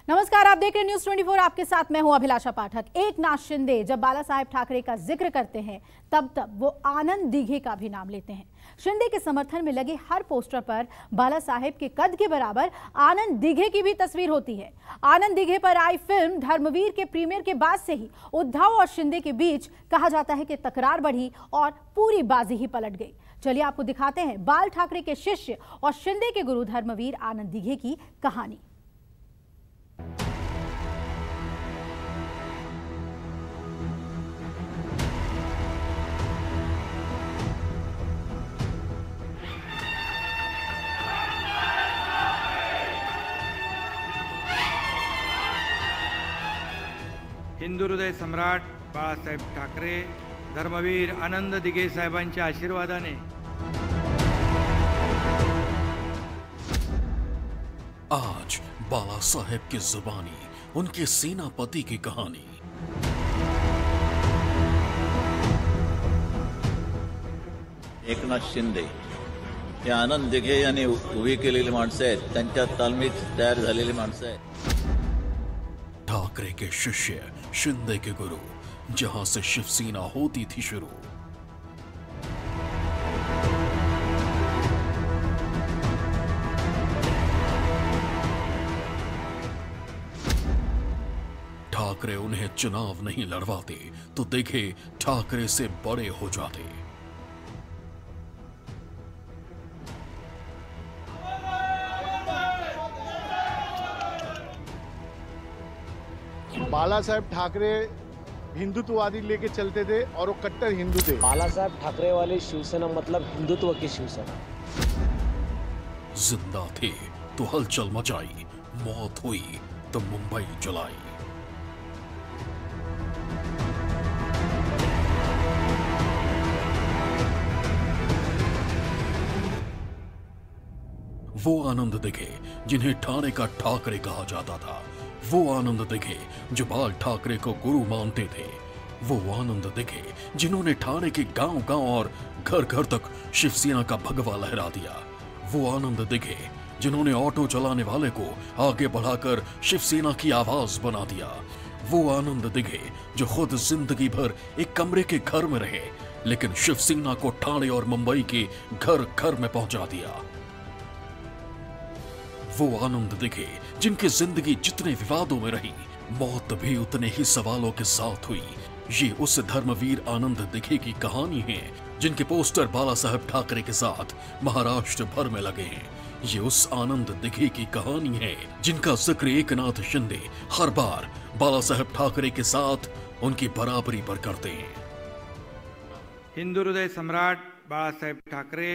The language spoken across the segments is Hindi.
नमस्कार, आप देख रहे हैं न्यूज 24। आपके साथ मैं हूं अभिलाषा पाठक। एकनाथ शिंदे जब बाला साहेब ठाकरे का जिक्र करते हैं तब वो आनंद दीघे का भी नाम लेते हैं। शिंदे के समर्थन में लगे हर पोस्टर पर बाला साहेब के कद के बराबर आनंद दीघे की भी तस्वीर होती है। आनंद दीघे पर आई फिल्म धर्मवीर के प्रीमियर के बाद से ही उद्धव और शिंदे के बीच कहा जाता है कि तकरार बढ़ी और पूरी बाजी ही पलट गई। चलिए आपको दिखाते हैं बाल ठाकरे के शिष्य और शिंदे के गुरु धर्मवीर आनंद दीघे की कहानी। हिंदू हृदय सम्राट बाळासाहेब ठाकरे, धर्मवीर आनंद दिघे साहेबांच्या आशीर्वादाने आज बाला साहेब की जुबानी उनके सेनापति की कहानी। एकनाथ शिंदे हे आनंद दिघे यांनी उभी केलेली माणसं आहेत, त्यांच्या तालमीत तयार झालेली माणसं आहेत। ठाकरे के शिष्य, शिंदे के गुरु, जहां से शिवसेना होती थी शुरू। ठाकरे उन्हें चुनाव नहीं लड़वाते तो दिघे ठाकरे से बड़े हो जाते। बाला साहेब ठाकरे हिंदुत्ववादी लेके चलते थे और वो कट्टर हिंदू थे। बाला साहेब ठाकरे वाली शिवसेना मतलब हिंदुत्व की शिवसेना। जिंदा थे तो हलचल मचाई, मौत हुई तो मुंबई जलाई। वो आनंद दिघे जिन्हें ठाणे का ठाकरे कहा जाता था, वो आनंद दिघे जो बाल ठाकरे को गुरु मानते थे, वो आनंद दिघे जिन्होंने ठाणे के गांव-गांव और घर-घर तक शिवसेना का भगवा लहरा दिया, वो आनंद दिघे जिन्होंने ऑटो चलाने वाले को आगे बढ़ाकर शिवसेना की आवाज बना दिया, वो आनंद दिघे जो खुद जिंदगी भर एक कमरे के घर में रहे लेकिन शिवसेना को ठाणे और मुंबई के घर-घर में पहुंचा दिया। वो आनंद दिघे जिनकी जिंदगी जितने विवादों में रही, मौत भी उतने ही सवालों के साथ हुई। ये उस धर्मवीर आनंद दिघे की कहानी है जिनके पोस्टर बाला साहेब ठाकरे के साथ महाराष्ट्र भर में लगे हैं। ये उस आनंद दिघे की कहानी है जिनका जिक्र एकनाथ शिंदे हर बार बाला साहेब ठाकरे के साथ उनकी बराबरी पर करते हैं। हिंदू हृदय सम्राट बाळासाहेब ठाकरे,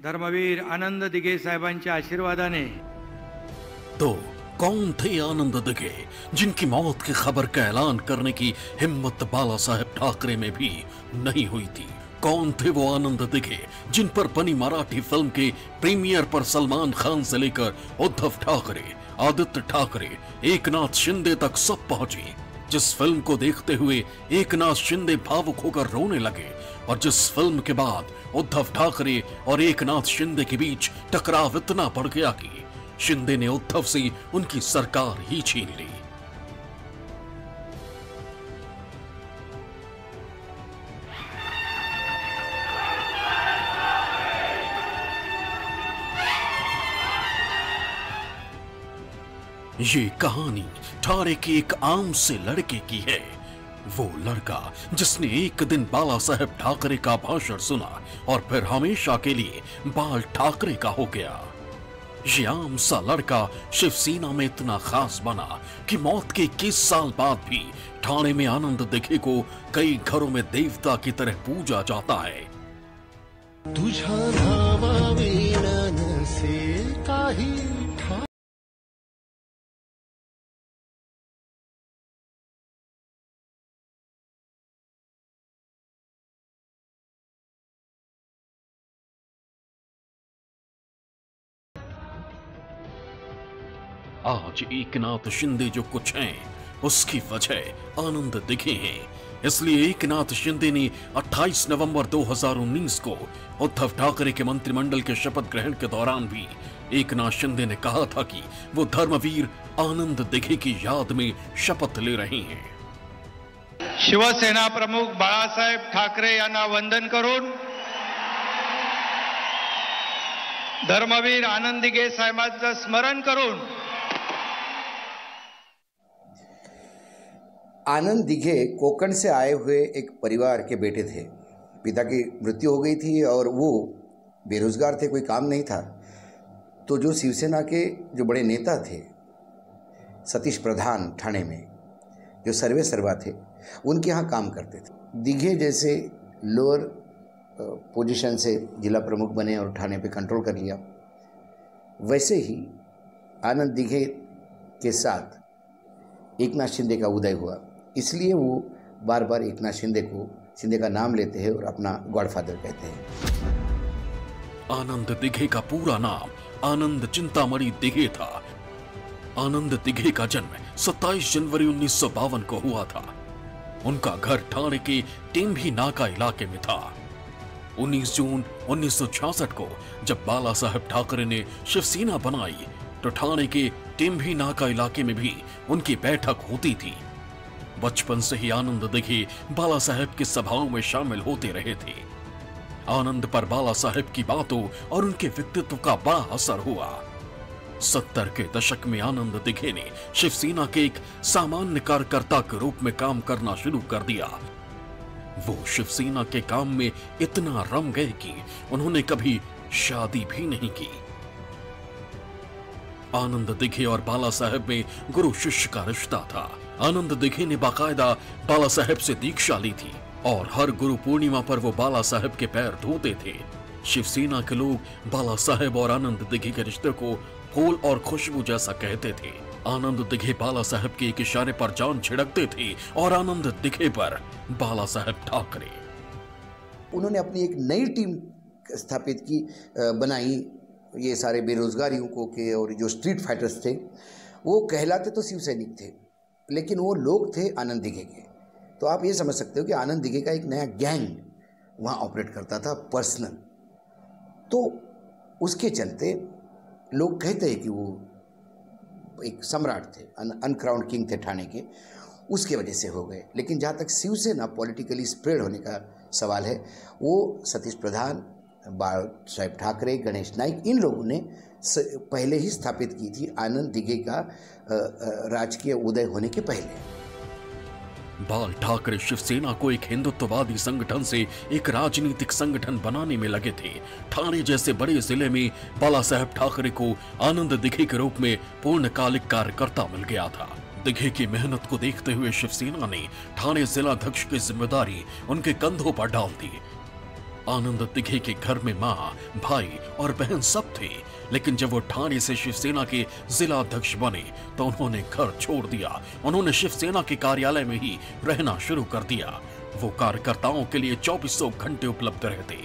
धर्मवीर आनंद दिघे साहेबांच्या आशीर्वादाने। तो कौन थे आनंद दिघे जिनकी मौत की खबर का ऐलान करने की हिम्मत बाला साहेब ठाकरे में भी नहीं हुई थी? कौन थे वो आनंद दिघे जिन पर बनी मराठी फिल्म के प्रीमियर पर सलमान खान से लेकर उद्धव ठाकरे, आदित्य ठाकरे, एकनाथ शिंदे तक सब पहुंचे, जिस फिल्म को देखते हुए एकनाथ शिंदे भावुक होकर रोने लगे और जिस फिल्म के बाद उद्धव ठाकरे और एकनाथ शिंदे के बीच टकराव इतना बढ़ गया कि शिंदे ने उद्धव से उनकी सरकार ही छीन ली। ये कहानी ठाणे के एक आम से लड़के की है। वो लड़का जिसने एक दिन बाला साहेब ठाकरे का भाषण सुना और फिर हमेशा के लिए बाल ठाकरे का हो गया। ये आम सा लड़का शिवसेना में इतना खास बना कि मौत के 21 साल बाद भी ठाणे में आनंद दिघे को कई घरों में देवता की तरह पूजा जाता है। तुझ्या नावाविना नसे काही आज एकनाथ शिंदे जो कुछ हैं उसकी वजह आनंद दिघे हैं। इसलिए एकनाथ शिंदे ने 28 नवंबर 2019 को उद्धव ठाकरे के मंत्रिमंडल के शपथ ग्रहण के दौरान भी एकनाथ शिंदे ने कहा था कि वो धर्मवीर आनंद दिघे की याद में शपथ ले रहे हैं। शिवसेना प्रमुख बाळासाहेब ठाकरे यांना वंदन करून धर्मवीर आनंद दिघे साहेबांचं स्मरण करून आनंद दिघे कोकण से आए हुए एक परिवार के बेटे थे। पिता की मृत्यु हो गई थी और वो बेरोजगार थे, कोई काम नहीं था। तो जो शिवसेना के जो बड़े नेता थे, सतीश प्रधान ठाणे में जो सर्वे सर्वा थे, उनके यहाँ काम करते थे। दिघे जैसे लोअर पोजीशन से जिला प्रमुख बने और ठाणे पे कंट्रोल कर लिया, वैसे ही आनंद दिघे के साथ एकनाथ शिंदे का उदय हुआ। इसलिए वो बार बार एकनाथ शिंदे का नाम लेते हैं और अपना गॉडफादर कहते हैं। आनंद दिघे का पूरा नाम आनंद चिंतामणि दिघे था। आनंद दिघे का जन्म 27 जनवरी 1952 को हुआ था। उनका घर ठाणे के टेम्भी नाका इलाके में था। 19 जून 1966 को जब बाला साहेब ठाकरे ने शिवसेना बनाई तो ठाणे के टेम्भी नाका इलाके में भी उनकी बैठक होती थी। बचपन से ही आनंद दिघे बाला साहेब की सभाओं में शामिल होते रहे थे। आनंद पर बाला साहेब की बातों और उनके व्यक्तित्व का बड़ा असर हुआ। 70 के दशक में आनंद दिघे ने शिवसेना के एक सामान्य कार्यकर्ता के रूप में काम करना शुरू कर दिया। वो शिवसेना के काम में इतना रम गए कि उन्होंने कभी शादी भी नहीं की। आनंद दिघे और बाला साहेब में गुरु शिष्य का रिश्ता था। आनंद दिघे ने बाकायदा बाला साहेब से दीक्षा ली थी और हर गुरु पूर्णिमा पर वो बाला साहेब के पैर धोते थे। शिवसेना के लोग बाला साहेब और आनंद दिघे के रिश्ते को फूल और खुशबू जैसा कहते थे। आनंद दिघे बाला साहेब के एक इशारे पर जान छिड़कते थे और आनंद दिघे पर बाला साहेब ठाकरे। उन्होंने अपनी एक नई टीम स्थापित की, बनाई। ये सारे बेरोजगार युवकों के और जो स्ट्रीट फाइटर्स थे, वो कहलाते तो शिव सैनिक थे, लेकिन वो लोग थे आनंद दिघे के। तो आप ये समझ सकते हो कि आनंद दिघे का एक नया गैंग वहाँ ऑपरेट करता था, पर्सनल। तो उसके चलते लोग कहते हैं कि वो एक सम्राट थे, अनक्राउंड किंग थे ठाणे के, उसके वजह से हो गए। लेकिन जहाँ तक शिवसेना पॉलिटिकली स्प्रेड होने का सवाल है, वो सतीश प्रधान, बाला साहेब ठाकरे, गणेश नाइक, इन लोगों ने पहले ही स्थापित की थी आनंद दिघे का राजकीय उदय होने के पहले। बाल ठाकरे शिवसेना को एक हिंदुत्ववादी संगठन से एक राजनीतिक संगठन बनाने में लगे थे। ठाणे जैसे बड़े जिले में बाला साहेब ठाकरे को आनंद दिघे के रूप में पूर्णकालिक कार्यकर्ता मिल गया था। दिघे की मेहनत को देखते हुए शिवसेना ने ठाणे जिलाध्यक्ष की जिम्मेदारी उनके कंधों पर डाल दी। आनंद दिघे के घर में माँ, भाई और बहन सब थे, लेकिन जब वो ठाणे से शिवसेना के जिला अध्यक्ष बने तो उन्होंने घर छोड़ दिया। उन्होंने शिवसेना के कार्यालय में ही रहना शुरू कर दिया। वो कार्यकर्ताओं के लिए 2400 घंटे उपलब्ध रहते।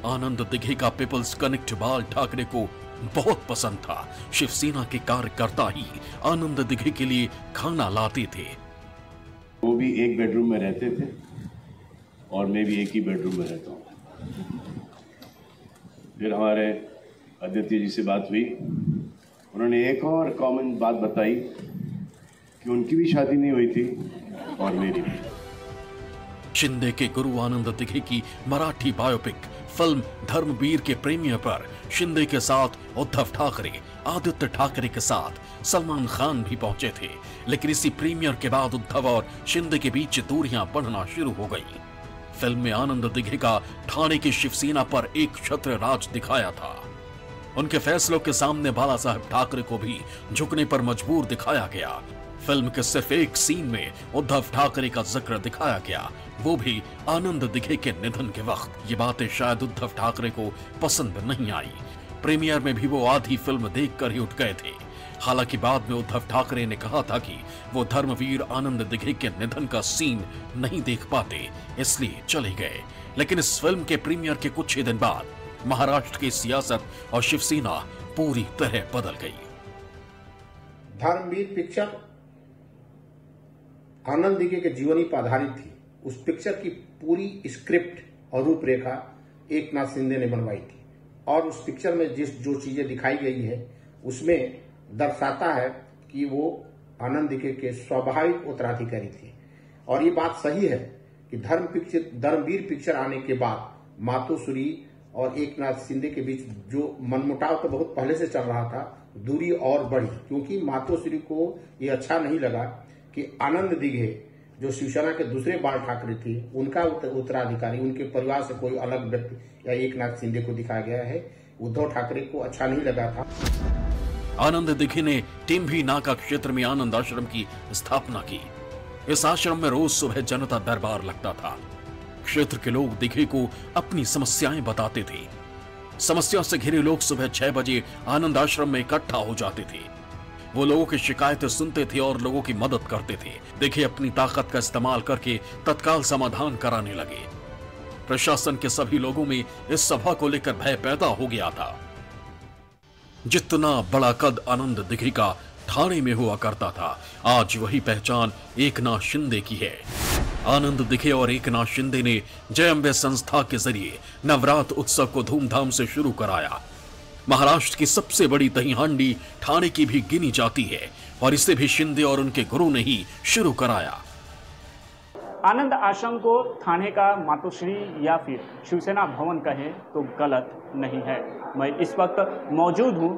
आनंद दिघे का पीपल्स कनेक्ट बाल ठाकरे को बहुत पसंद था। शिवसेना के कार्यकर्ता ही आनंद दिघे के लिए खाना लाते थे। वो भी एक बेडरूम में रहते थे और मैं भी एक ही बेडरूम में रहता हूँ। फिर हमारे आदित्य जी से बात हुई, उन्होंने एक और कॉमन बात बताई कि उनकी भी शादी नहीं हुई थी और मेरी भी। शिंदे के गुरु आनंद दिघे की मराठी बायोपिक फिल्म धर्मवीर के प्रीमियर पर शिंदे के साथ उद्धव ठाकरे, आदित्य ठाकरे के साथ सलमान खान भी पहुंचे थे। लेकिन इसी प्रीमियर के बाद उद्धव और शिंदे के बीच दूरियां बढ़ना शुरू हो गई। फिल्म में आनंद दिघे का ठाणे की शिवसेना पर एक छत्र राज दिखाया था। उनके फैसलों के सामने बाला साहेब ठाकरे को भी झुकने पर मजबूर दिखाया गया। फिल्म के सिर्फ एक सीन में उद्धव ठाकरे का जिक्र दिखाया गया, वो भी आनंद दिघे के निधन के वक्त। ये बातें शायद उद्धव ठाकरे को पसंद नहीं आई। प्रीमियर में भी वो आधी फिल्म देखकर ही उठ गए थे। हालांकि बाद में उद्धव ठाकरे ने कहा था कि वो धर्मवीर आनंद दिघे के निधन का सीन नहीं देख पाते, इसलिए चले गए। लेकिन इस फिल्म के प्रीमियर के कुछ ही दिन बाद महाराष्ट्र की सियासत और शिवसेना पूरी तरह बदल गई। धर्मवीर पिक्चर आनंद दिघे के जीवनी पर आधारित थी। उस पिक्चर की पूरी स्क्रिप्ट और रूपरेखा एकनाथ शिंदे ने बनवाई थी और उस पिक्चर में जो चीजें दिखाई गई है उसमें दर्शाता है कि वो आनंद दिघे के स्वाभाविक उत्तराधिकारी थे। और ये बात सही है कि धर्मवीर पिक्चर आने के बाद मातोश्री और एकनाथ शिंदे के बीच जो मनमुटाव तो बहुत पहले से चल रहा था, दूरी और बढ़ी, क्योंकि मातोश्री को ये अच्छा नहीं लगा कि आनंद दिघे जो शिवसेना के दूसरे बाल ठाकरे थे उनका उत्तराधिकारी उनके परिवार से कोई अलग व्यक्ति या एकनाथ शिंदे को दिखाया गया है। उद्धव ठाकरे को अच्छा नहीं लगा था। आनंद दिघे ने टिम्भी नाका क्षेत्र में आनंद आश्रम की स्थापना की। इस आश्रम में रोज सुबह जनता दरबार लगता था। क्षेत्र के लोग दिघे को अपनी समस्याएं बताते थे। समस्या से घिरे लोग सुबह 6 बजे आनंद आश्रम में इकट्ठा हो जाते थे। वो लोगों की शिकायतें सुनते थे और लोगों की मदद करते थे। दिघे अपनी ताकत का इस्तेमाल करके तत्काल समाधान कराने लगे। प्रशासन के सभी लोगों में इस सभा को लेकर भय पैदा हो गया था। जितना बड़ा कद आनंद दिघे का ठाणे में हुआ करता था, आज वही पहचान एकनाथ शिंदे की है। आनंद दिघे और एकनाथ शिंदे ने जय अम्बे संस्था के जरिए नवरात्र उत्सव को धूमधाम से शुरू कराया। महाराष्ट्र की सबसे बड़ी दही हांडी ठाणे की भी गिनी जाती है और इसे भी शिंदे और उनके गुरु ने ही शुरू कराया। आनंद आश्रम को थाने का मातोश्री या फिर शिवसेना भवन कहें तो गलत नहीं है। मैं इस वक्त मौजूद हूं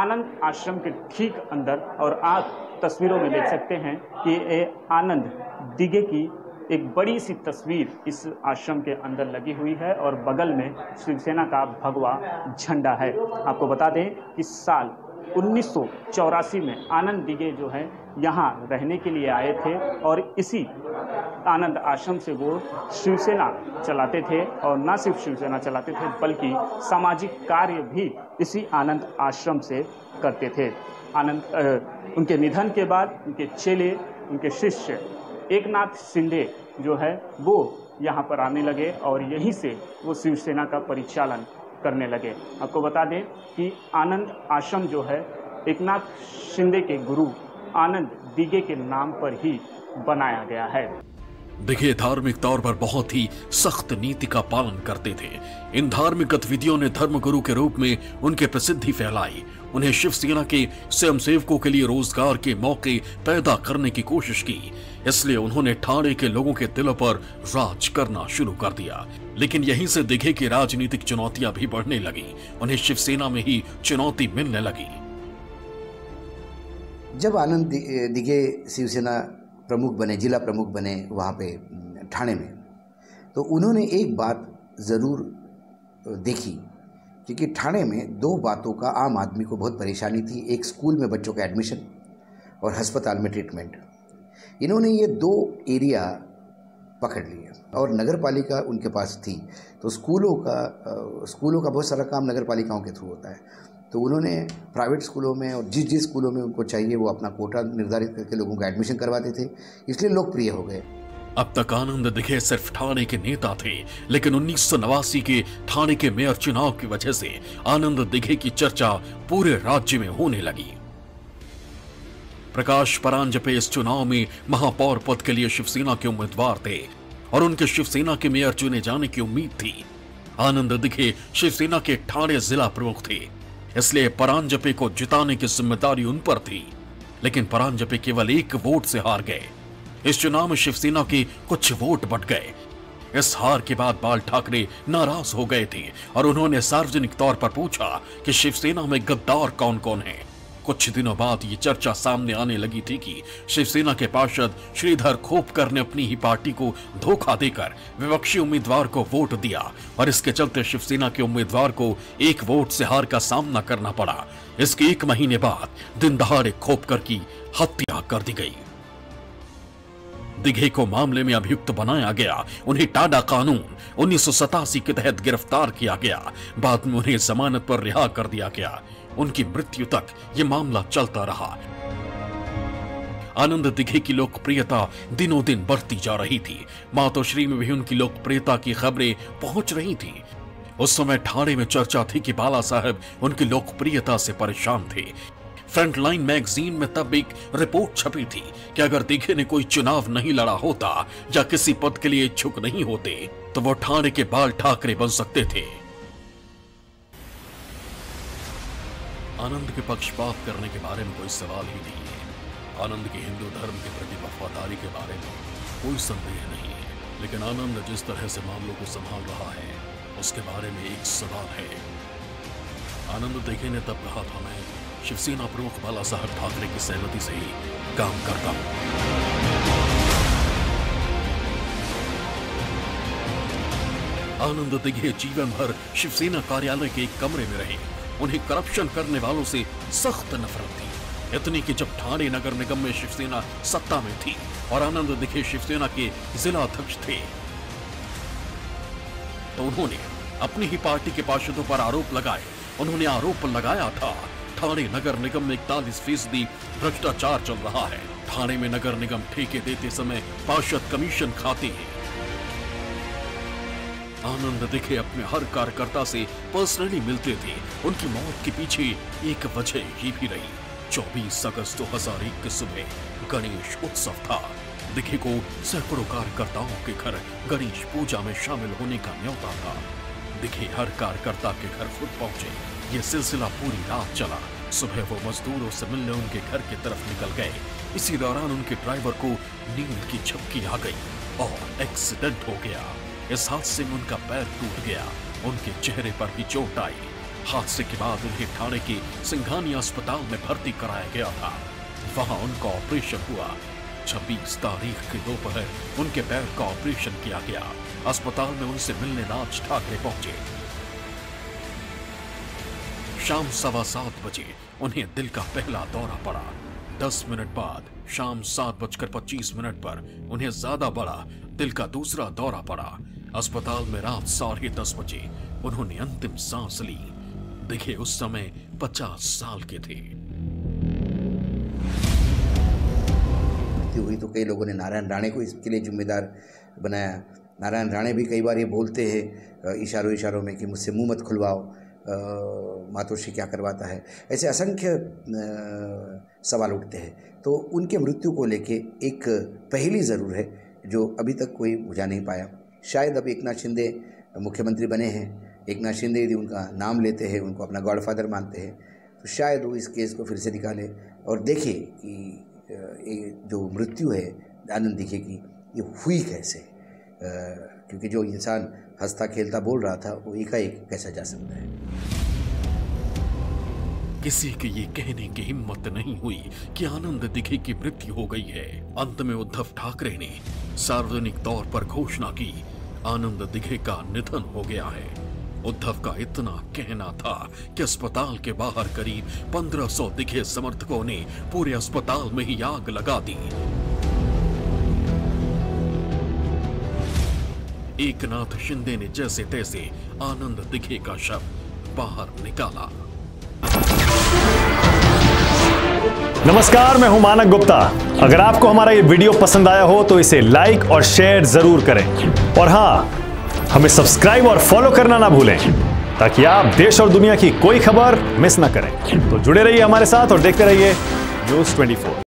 आनंद आश्रम के ठीक अंदर और आप तस्वीरों में देख सकते हैं कि ये आनंद दिघे की एक बड़ी सी तस्वीर इस आश्रम के अंदर लगी हुई है और बगल में शिवसेना का भगवा झंडा है। आपको बता दें कि साल 1984 में आनंद दिघे जो है यहाँ रहने के लिए आए थे और इसी आनंद आश्रम से वो शिवसेना चलाते थे और न सिर्फ शिवसेना चलाते थे बल्कि सामाजिक कार्य भी इसी आनंद आश्रम से करते थे। उनके निधन के बाद उनके चेले, उनके शिष्य एकनाथ शिंदे जो है वो यहाँ पर आने लगे और यहीं से वो शिवसेना का परिचालन करने लगे। आपको बता दें कि आनंद आश्रम जो है एकनाथ शिंदे के गुरु आनंद दिघे के नाम पर ही बनाया गया है। दिघे धार्मिक तौर पर बहुत ही सख्त नीति का पालन करते थे। इन धार्मिक गतिविधियों ने धर्मगुरु के रूप में उनके प्रसिद्धि फैलाई। उन्हें शिवसेना के स्वयंसेवकों के लिए रोजगार के मौके पैदा करने की कोशिश की, इसलिए उन्होंने ठाणे के लोगों के दिलों पर राज करना शुरू कर दिया। लेकिन यहीं से दिघे की राजनीतिक चुनौतियां भी बढ़ने लगी। उन्हें शिवसेना में ही चुनौती मिलने लगी। जब आनंद दिघे शिवसेना प्रमुख बने, जिला प्रमुख बने वहाँ पे ठाणे में, तो उन्होंने एक बात ज़रूर देखी, क्योंकि ठाणे में 2 बातों का आम आदमी को बहुत परेशानी थी। एक स्कूल में बच्चों का एडमिशन और अस्पताल में ट्रीटमेंट। इन्होंने ये 2 एरिया पकड़ लिए और नगर पालिका उनके पास थी, तो स्कूलों का बहुत सारा काम नगर पालिकाओं के थ्रू होता है। तो उन्होंने प्राइवेट स्कूलों में और जिस स्कूलों में उनको चाहिए वो अपना कोटा निर्धारित करके लोगों का एडमिशन करवाते थे, इसलिए लोकप्रिय हो गए। अब तक आनंद दिघे सिर्फ ठाणे के नेता थे, लेकिन 1989 के ठाणे के मेयर चुनाव की वजह से आनंद दिघे की चर्चा पूरे राज्य में होने लगी। प्रकाश परांजपे इस चुनाव में महापौर पद के लिए शिवसेना के उम्मीदवार थे और उनके शिवसेना के मेयर चुने जाने की उम्मीद थी। आनंद दिघे शिवसेना के ठाणे जिला प्रमुख थे, इसलिए परांजपे को जिताने की जिम्मेदारी उन पर थी। लेकिन परांजपे केवल 1 वोट से हार गए। इस चुनाव में शिवसेना के कुछ वोट बट गए। इस हार के बाद बाल ठाकरे नाराज हो गए थे और उन्होंने सार्वजनिक तौर पर पूछा कि शिवसेना में गद्दार कौन कौन है। कुछ दिनों बाद ये चर्चा सामने आने लगी थी कि शिवसेना के पार्षद श्रीधर खोपकर ने अपनी ही पार्टी को धोखा देकर विपक्षी उम्मीदवार को वोट दिया और इसके चलते शिवसेना के उम्मीदवार को 1 वोट से हार का सामना करना पड़ा। इसके 1 महीने बाद दिन दहाड़े खोपकर की हत्या कर दी गई। दिघे को मामले में अभियुक्त बनाया गया। उन्हें टाडा कानून 1987 के तहत गिरफ्तार किया गया। बाद में उन्हें जमानत पर रिहा कर दिया गया। उनकी मृत्यु तक यह मामला चलता रहा। आनंद दिघे की लोकप्रियता दिनों दिन बढ़ती जा रही थी। मातोश्री में भी उनकी लोकप्रियता की खबरें पहुंच रही थी। उस समय ठाणे में चर्चा थी कि बाला साहब उनकी लोकप्रियता से परेशान थे। फ्रंटलाइन मैगजीन में तब एक रिपोर्ट छपी थी कि अगर दिघे ने कोई चुनाव नहीं लड़ा होता या किसी पद के लिए इच्छुक नहीं होते तो वो ठाणे के बाल ठाकरे बन सकते थे। आनंद के पक्षपात करने के बारे में कोई सवाल ही नहीं है। आनंद की हिंदू धर्म के प्रति वफादारी के बारे में कोई संदेह नहीं है, लेकिन आनंद जिस तरह से मामलों को संभाल रहा है उसके बारे में एक सवाल है। आनंद दिघे ने तब कहा था, मैं शिवसेना प्रमुख बाला साहब ठाकरे की सहमति से ही काम करता हूं। आनंद दिघे जीवन भर शिवसेना कार्यालय के एक कमरे में रहे। उन्हें करप्शन करने वालों से सख्त नफरत थी, इतनी कि जब ठाणे नगर निगम में शिवसेना सत्ता में थी और आनंद दिघे शिवसेना के जिला अध्यक्ष थे तो उन्होंने अपनी ही पार्टी के पार्षदों पर आरोप लगाए। उन्होंने आरोप लगाया था ठाणे नगर निगम में 41% भ्रष्टाचार चल रहा है। ठाणे में नगर निगम ठेके देते समय पार्षद कमीशन खाते हैं। आनंद दिघे अपने हर कार्यकर्ता से पर्सनली मिलते थे। उनकी मौत के पीछे एक वजह ये भी रही, 24 अगस्त 2001 की सुबह गणेश उत्सव था। दिघे को सैकड़ों कार्यकर्ताओं के घर गणेश पूजा में शामिल होने का न्योता था। दिघे हर कार्यकर्ता के घर खुद पहुंचे। ये सिलसिला पूरी रात चला। सुबह वो मजदूरों से मिलने उनके घर की तरफ निकल गए। इसी दौरान उनके ड्राइवर को नींद की झपकी आ गई और एक्सीडेंट हो गया। इस हादसे में उनका पैर टूट गया। उनके चेहरे पर भी चोट आई। हादसे के बाद उन्हें ठाणे के सिंघानिया अस्पताल में भर्ती कराया गया था। वहां उनका ऑपरेशन हुआ। 26 तारीख की दोपहर उनके पैर का ऑपरेशन किया गया। अस्पताल में उनसे मिलने राज ठाकरे पहुंचे। शाम 7:15 बजे उन्हें दिल का पहला दौरा पड़ा। 10 मिनट बाद शाम 7:25 पर उन्हें ज्यादा बड़ा दिल का दूसरा दौरा पड़ा। अस्पताल में रात 10:30 बजे उन्होंने अंतिम सांस ली। दिघे उस समय 50 साल के थे। हुई तो कई लोगों ने नारायण राणे को इसके लिए जिम्मेदार बनाया। नारायण राणे भी कई बार ये बोलते हैं इशारों में कि मुझसे मुंह मत खुलवाओ, मातोश्री क्या करवाता है। ऐसे असंख्य सवाल उठते हैं। तो उनके मृत्यु को लेके एक पहेली ज़रूर है जो अभी तक कोई बुझा नहीं पाया। शायद अब एकनाथ शिंदे मुख्यमंत्री बने हैं। एकनाथ शिंदे यदि उनका नाम लेते हैं, उनको अपना गॉडफादर मानते हैं, तो शायद वो इस केस को फिर से निकाले और देखे कि ये जो मृत्यु है आनंद दिघे की ये हुई कैसे। क्योंकि जो इंसान हंसता खेलता बोल रहा था वो एकाएक कैसा जा सकता है। किसी के ये कहने की हिम्मत नहीं हुई कि आनंद दिघे की मृत्यु हो गई है। अंत में उद्धव ठाकरे ने सार्वजनिक तौर पर घोषणा की, आनंद दिघे का निधन हो गया है। उद्धव का इतना कहना था कि अस्पताल के बाहर करीब 1500 दिघे समर्थकों ने पूरे अस्पताल में ही आग लगा दी। एकनाथ शिंदे ने जैसे तैसे आनंद दिघे का शव बाहर निकाला। नमस्कार, मैं हूं मानक गुप्ता। अगर आपको हमारा ये वीडियो पसंद आया हो तो इसे लाइक और शेयर जरूर करें और हां, हमें सब्सक्राइब और फॉलो करना ना भूलें ताकि आप देश और दुनिया की कोई खबर मिस ना करें। तो जुड़े रहिए हमारे साथ और देखते रहिए न्यूज़ 24।